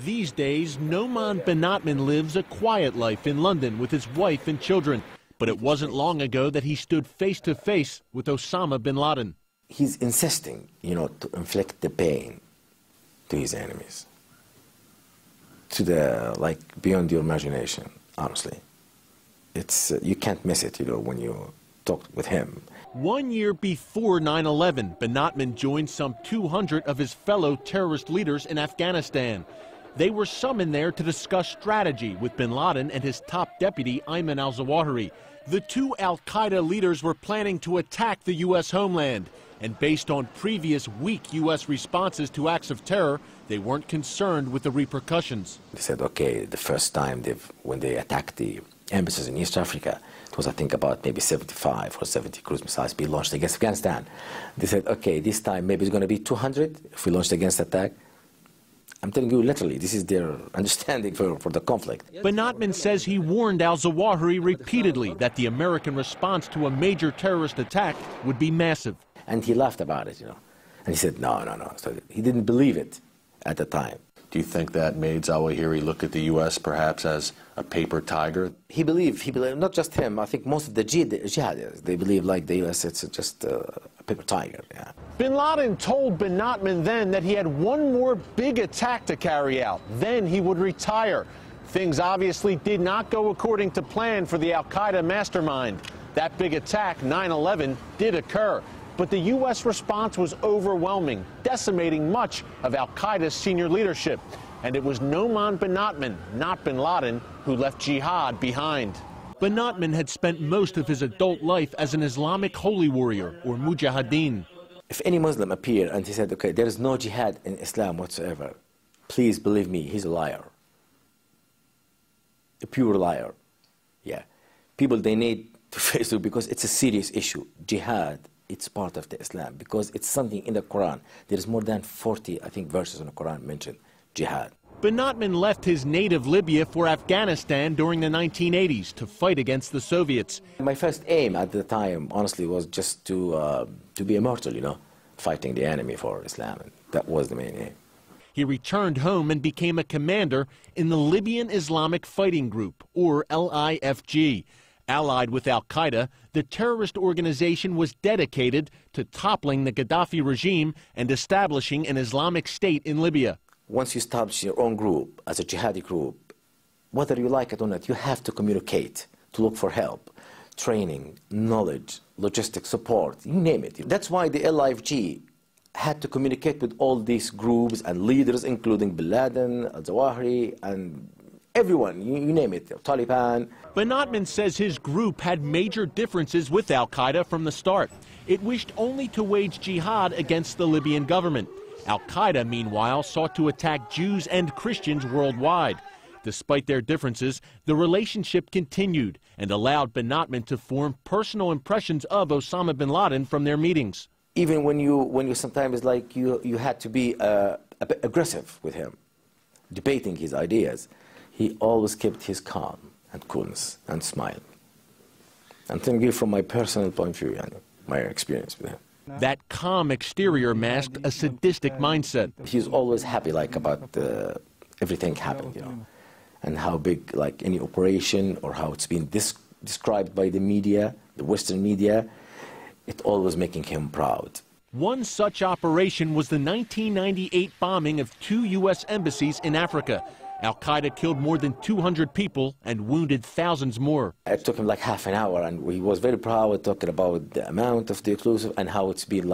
These days, Noman Benatman lives a quiet life in London with his wife and children. But it wasn't long ago that he stood face to face with Osama bin Laden. He's insisting, to inflict the pain to his enemies, to the, beyond your imagination, honestly. It's, you can't miss it, when you talk with him. 1 year before 9/11, Benatman joined some 200 of his fellow terrorist leaders in Afghanistan. They were summoned there to discuss strategy with bin Laden and his top deputy, Ayman al-Zawahiri. The two al-Qaeda leaders were planning to attack the U.S. homeland. And based on previous weak U.S. responses to acts of terror, they weren't concerned with the repercussions. They said, okay, the first time when they attacked the embassies in East Africa, it was, I think, about maybe 75 or 70 cruise missiles being launched against Afghanistan. They said, okay, this time maybe it's going to be 200 if we launched against attack. I'm telling you, literally, this is their understanding for the conflict. Benatman says he warned al-Zawahiri repeatedly that the American response to a major terrorist attack would be massive. And he laughed about it, And he said, no. So he didn't believe it at the time. Do you think that made Zawahiri look at the U.S. perhaps as a paper tiger? He believed, not just him, I think most of the jihadists, they believe like the U.S. it's just a paper tiger, yeah. Bin Laden told Benatman then that he had one more big attack to carry out. Then he would retire. Things obviously did not go according to plan for the al-Qaeda mastermind. That big attack, 9/11, did occur. But the U.S. response was overwhelming, decimating much of al-Qaeda's senior leadership. And it was Noman Benatman, not bin Laden, who left jihad behind. Benatman had spent most of his adult life as an Islamic holy warrior, or mujahideen. If any Muslim appeared and he said, okay, there is no jihad in Islam whatsoever, please believe me, he's a liar. A pure liar. Yeah. People, they need to face it because it's a serious issue. Jihad, it's part of the Islam because it's something in the Quran. There is more than 40, I think, verses in the Quran mention jihad. Benatman left his native Libya for Afghanistan during the 1980s to fight against the Soviets. My first aim at the time, honestly, was just to be a martyr, fighting the enemy for Islam. And that was the main aim. He returned home and became a commander in the Libyan Islamic Fighting Group, or LIFG. Allied with al-Qaeda, the terrorist organization was dedicated to toppling the Gaddafi regime and establishing an Islamic State in Libya. Once you establish your own group as a jihadi group, whether you like it or not, you have to communicate, to look for help, training, knowledge, logistic support, you name it. That's why the LIFG had to communicate with all these groups and leaders, including bin Laden, al-Zawahiri, and everyone, you name it, Taliban. Benatman says his group had major differences with al-Qaeda from the start. It wished only to wage jihad against the Libyan government. Al-Qaeda, meanwhile, sought to attack Jews and Christians worldwide. Despite their differences, the relationship continued and allowed Benatman to form personal impressions of Osama bin Laden from their meetings. Even when you sometimes you had to be a bit aggressive with him, debating his ideas, he always kept his calm and coolness and smile. I'm telling you from my personal point of view, my experience with him. That calm exterior masked a sadistic mindset. He's always happy, about everything happened, and how big, any operation or how it's been described by the media, the Western media, it always making him proud. One such operation was the 1998 bombing of 2 U.S. embassies in Africa. Al-Qaeda killed more than 200 people and wounded thousands more. It took him half an hour, and he was very proud talking about the amount of the explosive and how it's been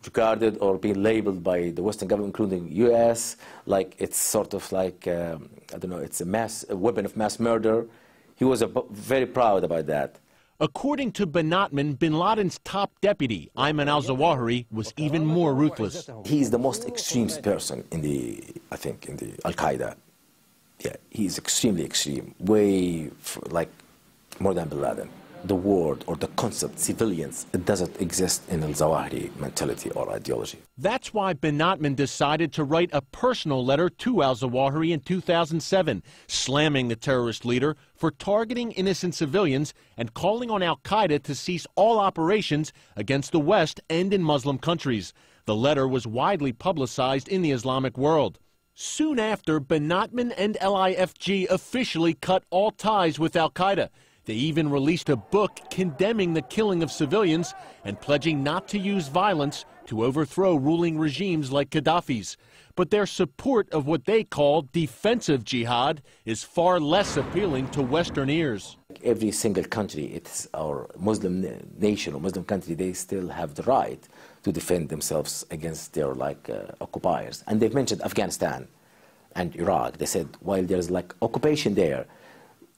regarded or being labeled by the Western government, including U.S., it's sort of I don't know, it's a weapon of mass murder. He was very proud about that. According to Benatman, bin Laden's top deputy, Ayman al-Zawahiri, was even more ruthless. He's the most extreme person in the Al-Qaeda. Yeah, he's extremely extreme, way more than bin Laden. The word or the concept civilians, it doesn't exist in al-Zawahiri mentality or ideology. That's why Benatman decided to write a personal letter to al-Zawahiri in 2007, slamming the terrorist leader for targeting innocent civilians and calling on al-Qaeda to cease all operations against the West and in Muslim countries. The letter was widely publicized in the Islamic world. Soon after, Benotman and LIFG officially cut all ties with al-Qaeda. They even released a book condemning the killing of civilians and pledging not to use violence to overthrow ruling regimes like Gaddafi's. But their support of what they call defensive jihad is far less appealing to Western ears. Every single country, it's our Muslim nation or Muslim country, they still have the right to defend themselves against their occupiers. And they've mentioned Afghanistan and Iraq. They said while there's occupation there,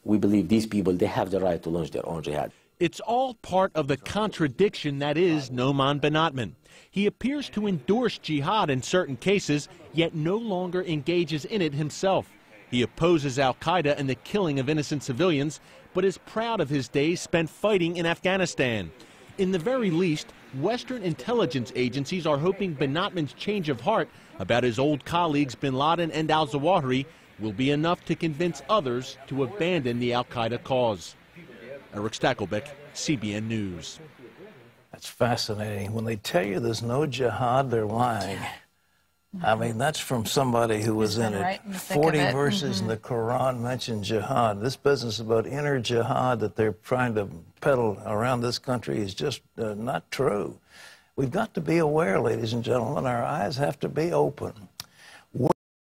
we believe these people, they have the right to launch their own jihad. It's all part of the contradiction that is Noman Benotman. He appears to endorse jihad in certain cases, yet no longer engages in it himself. He opposes al-Qaeda and the killing of innocent civilians, but is proud of his days spent fighting in Afghanistan. In the very least, Western intelligence agencies are hoping Benotman's change of heart about his old colleagues bin Laden and al-Zawahiri will be enough to convince others to abandon the al-Qaeda cause. Eric Stakelbeck, CBN News. That's fascinating. When they tell you there's no jihad, they're lying. I mean, that's from somebody who was in it. Right in 40 verses in the Quran mention jihad. This business about inner jihad that they're trying to peddle around this country is just not true. We've got to be aware, ladies and gentlemen. Our eyes have to be open.